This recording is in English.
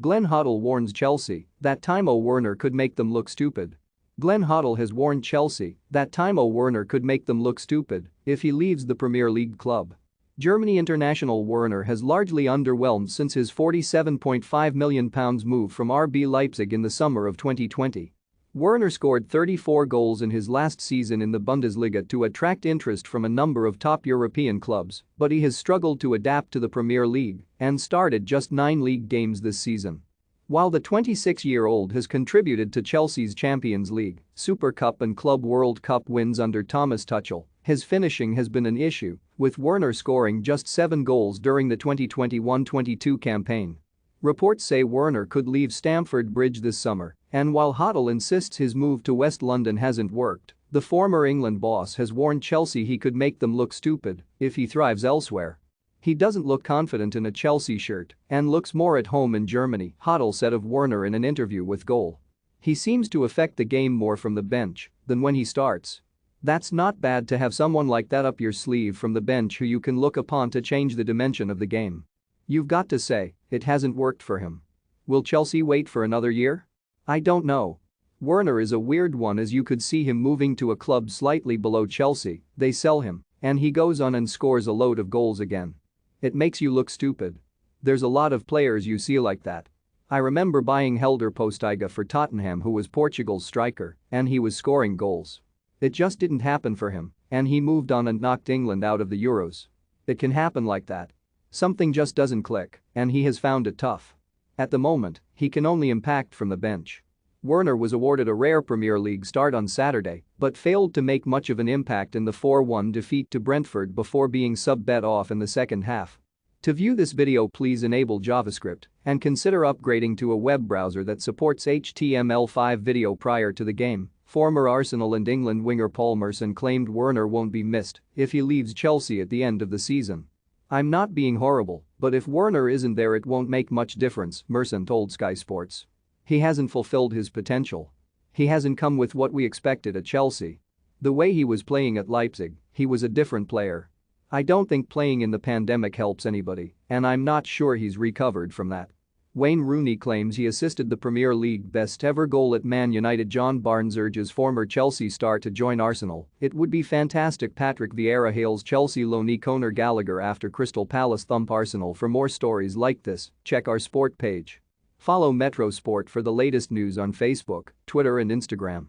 Glenn Hoddle warns Chelsea that Timo Werner could make them look stupid. Glenn Hoddle has warned Chelsea that Timo Werner could make them look stupid if he leaves the Premier League club. Germany international Werner has largely underwhelmed since his £47.5 million move from RB Leipzig in the summer of 2020. Werner scored 34 goals in his last season in the Bundesliga to attract interest from a number of top European clubs, but he has struggled to adapt to the Premier League and started just 9 league games this season. While the 26-year-old has contributed to Chelsea's Champions League, Super Cup and Club World Cup wins under Thomas Tuchel, his finishing has been an issue, with Werner scoring just 7 goals during the 2021-22 campaign. Reports say Werner could leave Stamford Bridge this summer, and while Hoddle insists his move to West London hasn't worked, the former England boss has warned Chelsea he could make them look stupid if he thrives elsewhere. He doesn't look confident in a Chelsea shirt and looks more at home in Germany, Hoddle said of Werner in an interview with Goal. He seems to affect the game more from the bench than when he starts. That's not bad to have someone like that up your sleeve from the bench who you can look upon to change the dimension of the game. You've got to say, it hasn't worked for him. Will Chelsea wait for another year? I don't know. Werner is a weird one as you could see him moving to a club slightly below Chelsea, they sell him, and he goes on and scores a load of goals again. It makes you look stupid. There's a lot of players you see like that. I remember buying Helder Postiga for Tottenham, who was Portugal's striker, and he was scoring goals. It just didn't happen for him, and he moved on and knocked England out of the Euros. It can happen like that. Something just doesn't click, and he has found it tough. At the moment, he can only impact from the bench. Werner was awarded a rare Premier League start on Saturday but failed to make much of an impact in the 4-1 defeat to Brentford before being sub-bet off in the second half. To view this video, please enable JavaScript and consider upgrading to a web browser that supports HTML5 video. Prior to the game, former Arsenal and England winger Paul Merson claimed Werner won't be missed if he leaves Chelsea at the end of the season. "I'm not being horrible, but if Werner isn't there it won't make much difference," Merson told Sky Sports. "He hasn't fulfilled his potential. He hasn't come with what we expected at Chelsea. The way he was playing at Leipzig, he was a different player. I don't think playing in the pandemic helps anybody, and I'm not sure he's recovered from that." Wayne Rooney claims he assisted the Premier League best ever goal at Man United. John Barnes urges former Chelsea star to join Arsenal. "It would be fantastic." Patrick Vieira hails Chelsea loanee Conor Gallagher after Crystal Palace thump Arsenal. For more stories like this, check our sport page. Follow Metro Sport for the latest news on Facebook, Twitter and Instagram.